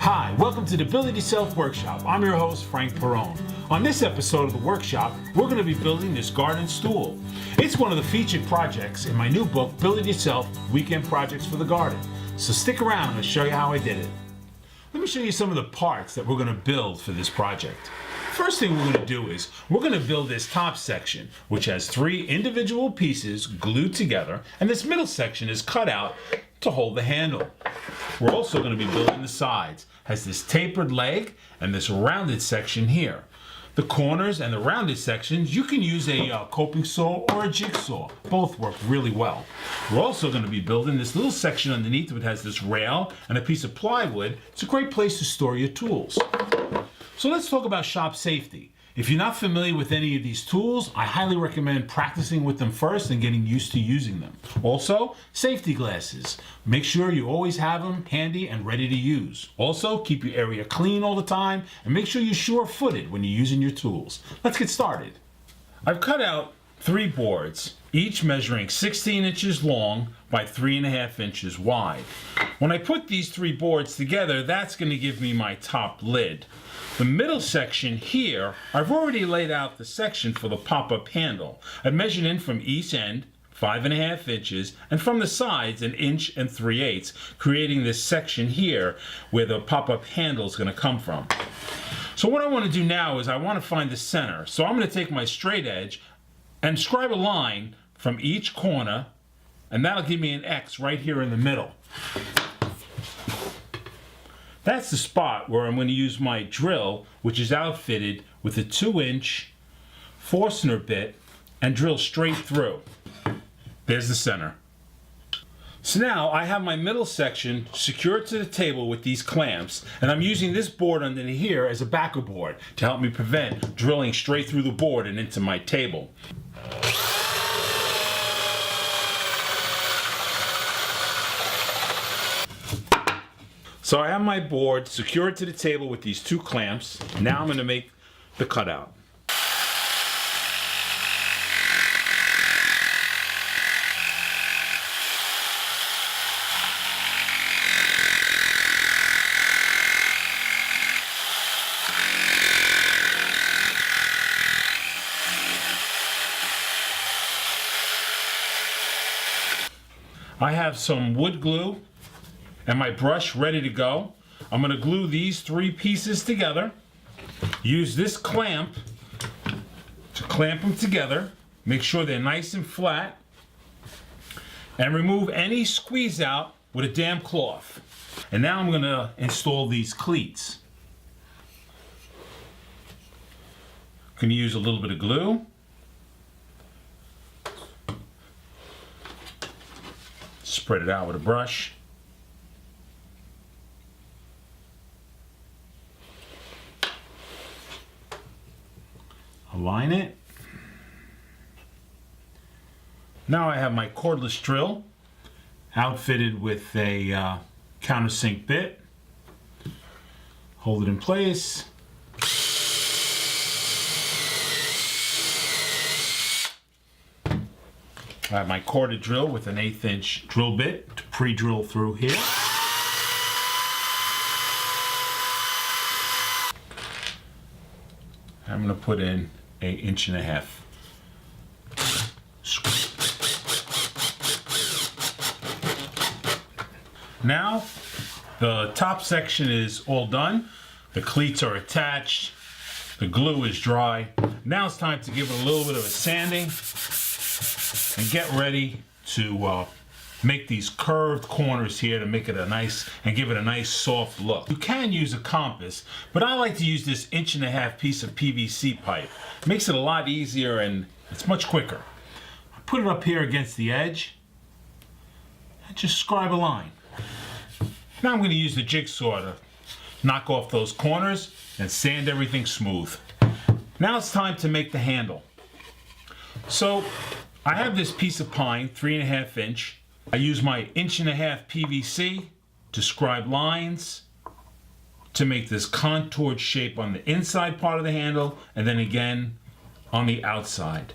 Hi, welcome to the Build It Yourself Workshop. I'm your host, Frank Perrone. On this episode of the workshop, we're going to be building this garden stool. It's one of the featured projects in my new book, Build It Yourself, Weekend Projects for the Garden. So stick around and I'll show you how I did it. Let me show you some of the parts that we're going to build for this project. First thing we're going to do is we're going to build this top section, which has 3 individual pieces glued together, and this middle section is cut out to hold the handle. We're also going to be building the sides. Has this tapered leg and this rounded section here. The corners and the rounded sections, you can use a coping saw or a jigsaw. Both work really well. We're also going to be building this little section underneath which has this rail and a piece of plywood. It's a great place to store your tools. So let's talk about shop safety. If you're not familiar with any of these tools, I highly recommend practicing with them first and getting used to using them. Also, safety glasses. Make sure you always have them handy and ready to use. Also, keep your area clean all the time and make sure you're sure-footed when you're using your tools. Let's get started. I've cut out 3 boards, each measuring 16 inches long by 3.5 inches wide. When I put these 3 boards together, that's going to give me my top lid. The middle section here, I've already laid out the section for the pop-up handle. I measured in from each end 5.5 inches and from the sides 1 3/8 inches, creating this section here where the pop-up handle is going to come from. So what I want to do now is I want to find the center. So I'm going to take my straight edge and scribe a line from each corner, and that'll give me an X right here in the middle. That's the spot where I'm going to use my drill, which is outfitted with a 2-inch Forstner bit, and drill straight through. There's the center. So now I have my middle section secured to the table with these clamps, and I'm using this board underneath here as a backer board to help me prevent drilling straight through the board and into my table. So I have my board secured to the table with these 2 clamps. Now I'm going to make the cutout. I have some wood glue and my brush ready to go. I'm going to glue these 3 pieces together. Use this clamp to clamp them together. Make sure they're nice and flat. And remove any squeeze out with a damp cloth. And now I'm going to install these cleats. I'm going to use a little bit of glue. Spread it out with a brush. Align it. Now I have my cordless drill outfitted with a countersink bit. Hold it in place. I have my corded drill with an 1/8 inch drill bit to pre-drill through here. I'm going to put in an 1.5 inch screw. Now the top section is all done. The cleats are attached. The glue is dry. Now it's time to give it a little bit of a sanding and get ready to make these curved corners here to make it a nice and give it a nice soft look. You can use a compass, but I like to use this 1.5 inch piece of PVC pipe. It makes it a lot easier and it's much quicker. I put it up here against the edge and just scribe a line. Now I'm going to use the jigsaw to knock off those corners and sand everything smooth. Now it's time to make the handle. So I have this piece of pine, 3.5 inch. I use my 1.5 inch PVC to scribe lines to make this contoured shape on the inside part of the handle and then again on the outside.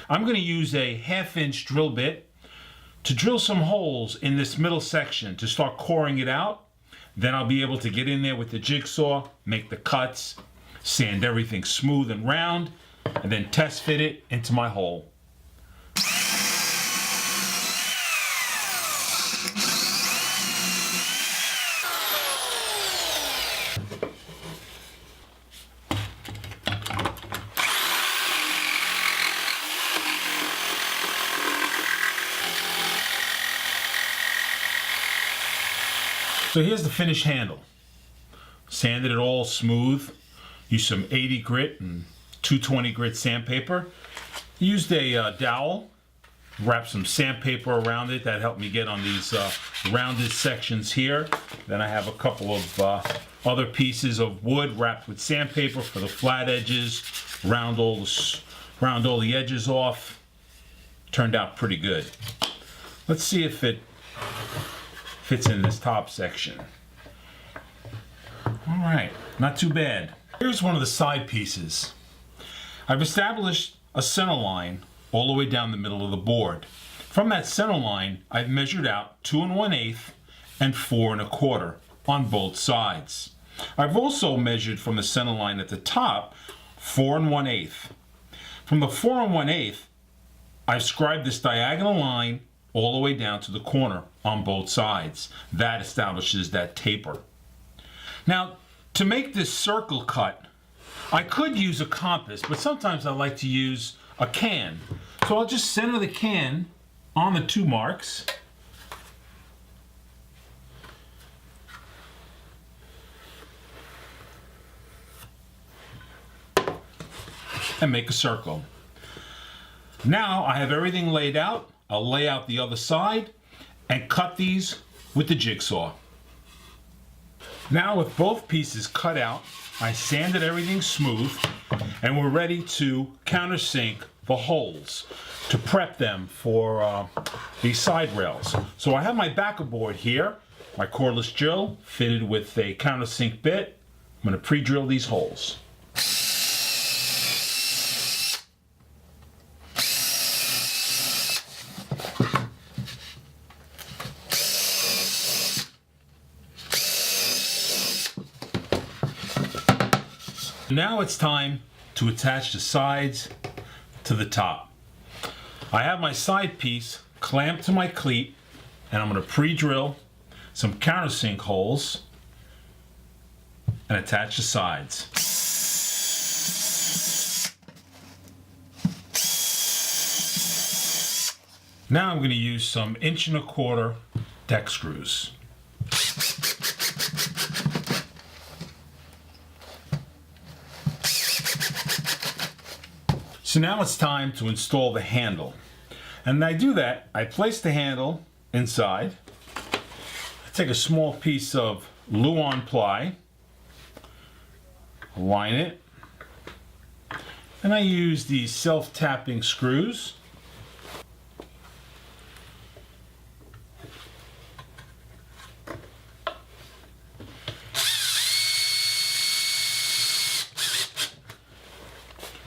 I'm going to use a 1/2 inch drill bit to drill some holes in this middle section to start coring it out. Then I'll be able to get in there with the jigsaw, make the cuts, sand everything smooth and round, and then test fit it into my hole. So here's the finished handle. Sanded it all smooth. Used some 80 grit and 220 grit sandpaper. Used a dowel. Wrapped some sandpaper around it. That helped me get on these rounded sections here. Then I have a couple of other pieces of wood wrapped with sandpaper for the flat edges. Round all the edges off. Turned out pretty good. Let's see if it fits in this top section. All right, not too bad. Here's one of the side pieces. I've established a center line all the way down the middle of the board. From that center line, I've measured out 2 1/8 and 4 1/4 on both sides. I've also measured from the center line at the top 4 1/8. From the 4 1/8, I've scribed this diagonal line all the way down to the corner on both sides. That establishes that taper. Now, to make this circle cut, I could use a compass, but sometimes I like to use a can. So I'll just center the can on the 2 marks. And make a circle. Now I have everything laid out. I'll lay out the other side and cut these with the jigsaw. Now with both pieces cut out, I sanded everything smooth and we're ready to countersink the holes to prep them for these side rails. So I have my backer board here, my cordless drill fitted with a countersink bit. I'm going to pre-drill these holes. Now it's time to attach the sides to the top. I have my side piece clamped to my cleat and I'm going to pre-drill some countersink holes and attach the sides. Now I'm going to use some 1 1/4 deck screws. So now it's time to install the handle. And I do that, I place the handle inside. I take a small piece of Luan ply, align it, and I use these self-tapping screws.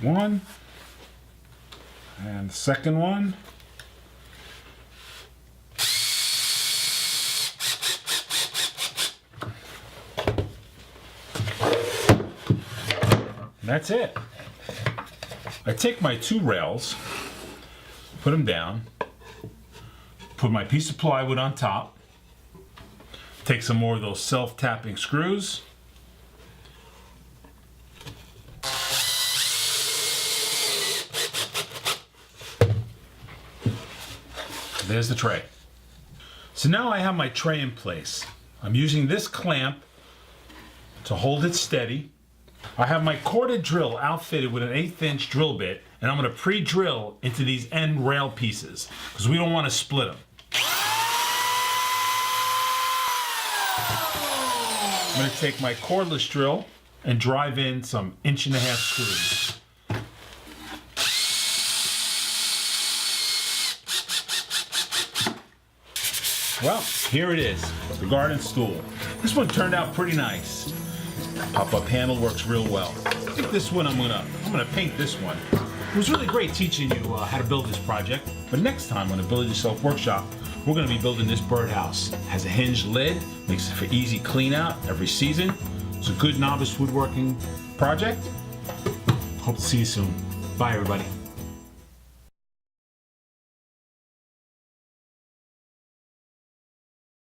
One. And the second one. And that's it. I take my 2 rails, put them down, put my piece of plywood on top, take some more of those self-tapping screws, there's the tray. So now I have my tray in place. I'm using this clamp to hold it steady. I have my corded drill outfitted with an 1/8 inch drill bit, and I'm going to pre-drill into these end rail pieces because we don't want to split them. I'm going to take my cordless drill and drive in some 1.5 inch screws. Well, here it is, the garden stool. This one turned out pretty nice. Pop-up handle works real well. I think this one I'm gonna paint this one. It was really great teaching you how to build this project, but next time on the Build It Yourself workshop, we're going to be building this birdhouse. Has a hinged lid, makes it for easy clean out every season. It's a good novice woodworking project. Hope to see you soon. Bye, everybody.